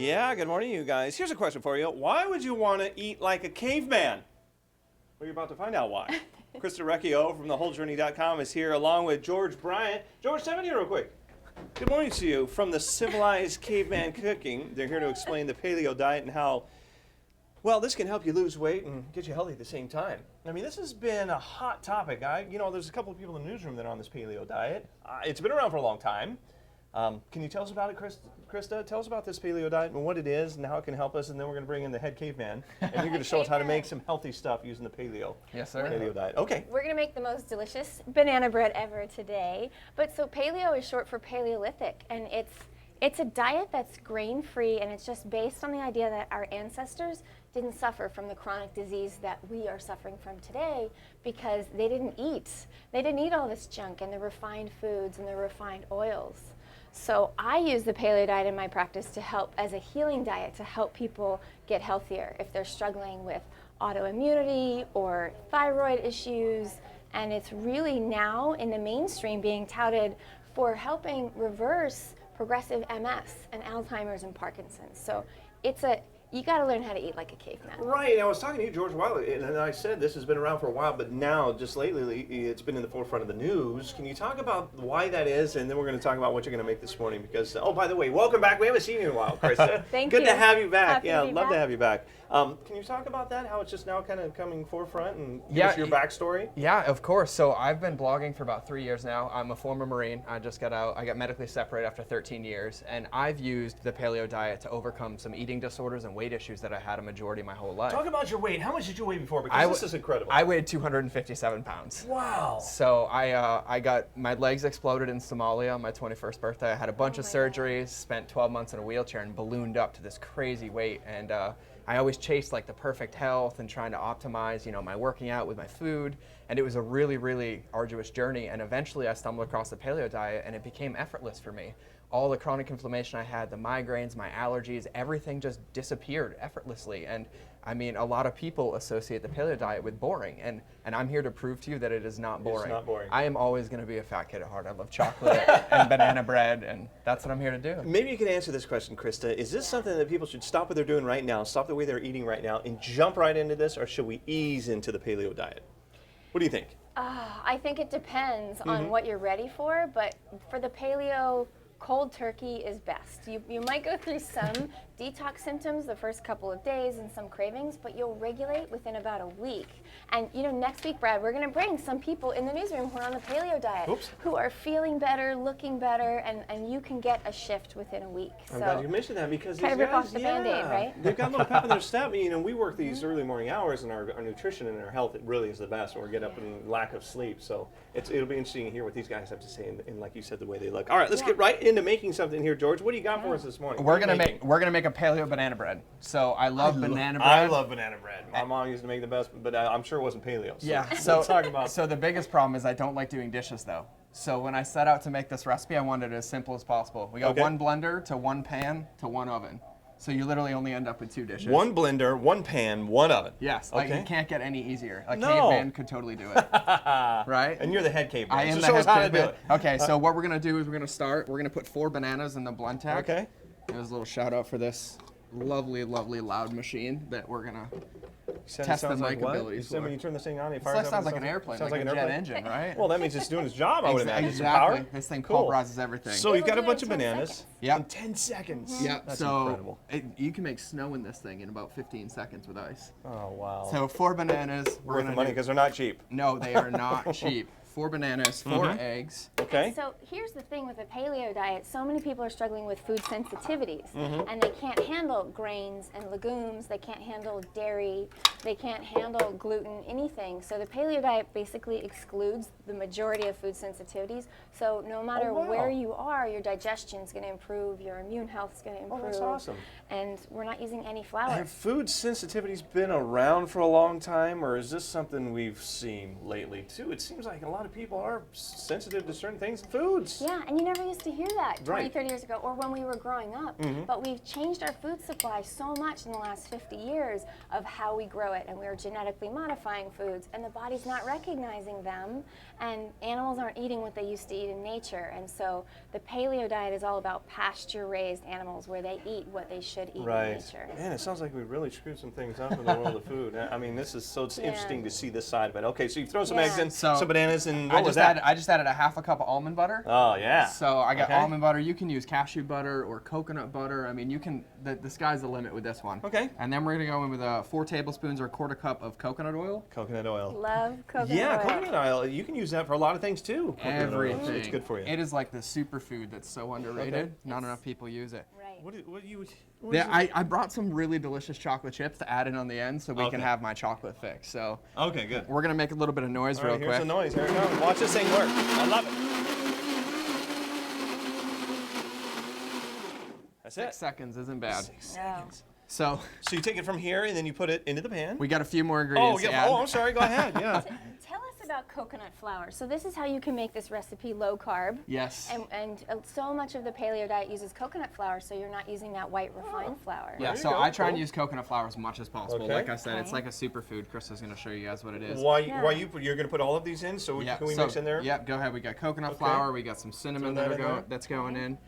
Yeah, good morning, you guys. Here's a question for you. Why would you want to eat like a caveman? Well, you're about to find out why. Christa Orecchio from thewholejourney.com is here along with George Bryant. George, step in here real quick. Good morning to you from the Civilized Caveman Cooking. They're here to explain the paleo diet and how, well, this can help you lose weight and get you healthy at the same time. I mean, this has been a hot topic. There's a couple of people in the newsroom that are on this paleo diet. It's been around for a long time. Can you tell us about it, Christa? Tell us about this paleo diet and what it is and how it can help us, and then we're going to bring in the head caveman, and you're going to show us how to make some healthy stuff using the paleo diet. Okay. We're going to make the most delicious banana bread ever today. But so paleo is short for Paleolithic, and it's a diet that's grain-free, and it's just based on the idea that our ancestors didn't suffer from the chronic disease that we are suffering from today because they didn't eat. They didn't eat all this junk and the refined foods and the refined oils. So I use the paleo diet in my practice to help as a healing diet to help people get healthier if they're struggling with autoimmunity or thyroid issues. And it's really now in the mainstream being touted for helping reverse progressive MS and Alzheimer's and Parkinson's. So you got to learn how to eat like a caveman. Right, and I was talking to you, George, a while ago, and I said this has been around for a while, but now, just lately, it's been in the forefront of the news. Can you talk about why that is, and then we're going to talk about what you're going to make this morning, because, oh, by the way, welcome back. We haven't seen you in a while, Christa. Thank you. Good to have you back. Happy to be love back. to have you back. Can you talk about that, how it's just now kind of coming forefront, and give us your backstory? Yeah, of course. So I've been blogging for about 3 years now. I'm a former Marine. I just got out. I got medically separated after 13 years, and I've used the paleo diet to overcome some eating disorders and weight issues that I had a majority of my whole life. Talk about your weight. How much did you weigh before? Because this is incredible. I weighed 257 pounds. Wow. So I got my legs exploded in Somalia on my 21st birthday. I had a bunch of surgeries, spent 12 months in a wheelchair, and ballooned up to this crazy weight. And I always chased like the perfect health and trying to optimize, my working out with my food. And it was a really, really arduous journey. And eventually I stumbled across the paleo diet and it became effortless for me. All the chronic inflammation I had, the migraines, my allergies, everything just disappeared effortlessly. And I mean, a lot of people associate the paleo diet with boring. And I'm here to prove to you that it is not boring. It's not boring. I am always going to be a fat kid at heart. I love chocolate and banana bread, and that's what I'm here to do. Maybe you can answer this question, Christa. Is this something that people should stop what they're doing right now, stop the way they're eating right now, and jump right into this, or should we ease into the paleo diet? What do you think? I think it depends on what you're ready for, but for the paleo, cold turkey is best. You might go through some detox symptoms the first couple of days and some cravings, but you'll regulate within about a week. And next week, Brad, we're going to bring some people in the newsroom who are on the paleo diet who are feeling better, looking better, and you can get a shift within a week. I'm glad you mentioned that because kind these of rip guys, off the Band-Aid, right? They've got a little pep in their step. We work these early morning hours, and our nutrition and our health, it really is the best when we get up in lack of sleep. So it'll be interesting to hear what these guys have to say, and like you said, the way they look. All right, let's get right into making something here, George. What do you got for us this morning? We're gonna make a paleo banana bread. So I love banana bread. I love banana bread. My mom used to make the best, but I'm sure it wasn't paleo. So yeah. So talk about. So the biggest problem is I don't like doing dishes though. So when I set out to make this recipe, I wanted it as simple as possible. We got one blender to one pan to one oven. So you literally only end up with 2 dishes. One blender, one pan, one oven. Yes, like you can't get any easier. A caveman could totally do it. Right? And you're the head caveman. I am the head caveman. Okay, so what we're gonna do is we're gonna put 4 bananas in the blend tech. Okay. There's a little shout out for this lovely, lovely loud machine that we're gonna test the mic abilities for. When you turn this thing on, it It fires up. sounds like an airplane, like a jet engine, right? Well, that means it's doing its job, I would imagine. Exactly. Some power. This thing Cool. pulverizes everything. So you've got a bunch of in 10 bananas. seconds. Yep. In 10 seconds. Yep. That's so incredible. you can make snow in this thing in about 15 seconds with ice. Oh, wow. So 4 bananas. Worth the money because they're not cheap. No, they are not cheap. 4 bananas, 4 eggs. Okay. So here's the thing with the paleo diet. So many people are struggling with food sensitivities, and they can't handle grains and legumes. They can't handle dairy. They can't handle gluten, anything. So the paleo diet basically excludes the majority of food sensitivities. So no matter where you are, your digestion's going to improve, your immune health's going to improve. Oh, that's awesome. And we're not using any flour. Have food sensitivities been around for a long time, or is this something we've seen lately, too? It seems like a lot of people are sensitive to certain things in foods. Yeah, and you never used to hear that 20, Right. 30 years ago or when we were growing up. But we've changed our food supply so much in the last 50 years of how we grow it, and we're genetically modifying foods, and the body's not recognizing them, and animals aren't eating what they used to eat in nature. And so the paleo diet is all about pasture-raised animals where they eat what they should eat in nature. Man, it sounds like we really screwed some things up in the world of food. I mean, this is so interesting to see this side of it. Okay, so you throw some eggs in, some bananas, and what was that? I just added a half a cup of almond butter. Oh, yeah. So I got almond butter. You can use cashew butter or coconut butter. I mean, you can, the sky's the limit with this one. Okay. And then we're gonna go in with 4 tablespoons or a quarter cup of coconut oil. Coconut oil. Love coconut oil. Yeah, coconut oil. You can use that for a lot of things too. Coconut oil. Everything. It's good for you. It is like the superfood that's so underrated. Not enough people use it. Right. I brought some really delicious chocolate chips to add in on the end so we can have my chocolate fix. So okay, good. we're gonna make a little bit of noise real quick. Here's the noise. Here it comes. Watch this thing work. I love it. That's 6 seconds isn't bad. 6 seconds. So you take it from here and then you put it into the pan. we got a few more ingredients to add. Oh, I'm sorry. Go ahead. Yeah. Tell us about coconut flour. So this is how you can make this recipe low carb. Yes. And so much of the paleo diet uses coconut flour, so you're not using that white refined flour. Yeah, There you so go. I try and Cool. use coconut flour as much as possible. Okay. Like I said, it's Okay. like a superfood. Krista's gonna show you guys what it is. Why you're going to put all of these in? So can we so, mix in there? Yep, go ahead. We got coconut Okay. flour. We got some cinnamon Throw that in there. that's going in.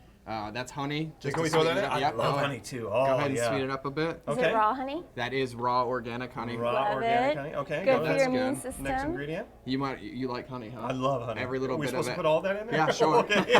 That's honey. Can to we throw that sweeten in? it up. I Yep, love go ahead. honey too. Oh, Go ahead and yeah. sweeten it up a bit. Is Okay. it raw honey? That is raw organic honey. Raw Love organic it. honey. Okay. Good go for ahead. your immune good. system. Next ingredient. You like honey, huh? I love honey. Every little Are we bit of supposed it. to put all that in there? Yeah, sure. Okay.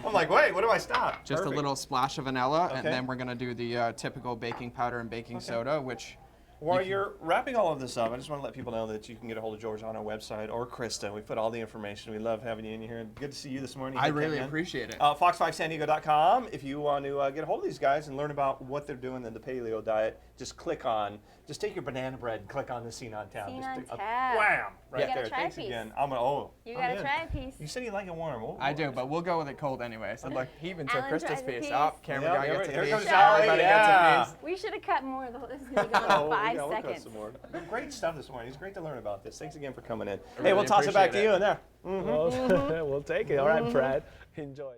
I'm like, wait, what do I stop? Just Perfect. a little splash of vanilla, and Okay. then we're gonna do the typical baking powder and baking soda, which. While you're wrapping all of this up, I just want to let people know that you can get a hold of George on our website or Christa. We put all the information. We love having you in here. Good to see you this morning. I really appreciate it. Fox5sandiego.com. If you want to get a hold of these guys and learn about what they're doing in the paleo diet, just take your banana bread and click on the Scene on Town. Scene Just on stick- Tab. Wham! Right You gotta there. try a Thanks piece. again. You gotta in. try a piece. You said you like it warm. I do, but we'll go with it cold anyway. So look, he even took Alan Krista's tries a piece. piece. Oh, camera guy Yeah, gets a here piece. comes Charlie, Everybody yeah. gets a piece. We should have cut more of the whole. This is gonna be gone Oh, in 5 we'll cut seconds. some more. Great stuff this morning. It's great to learn about this. Thanks again for coming in. Hey, really we'll toss it back to appreciate you it. in there. Well, we'll take it. All right, Brad. Enjoy.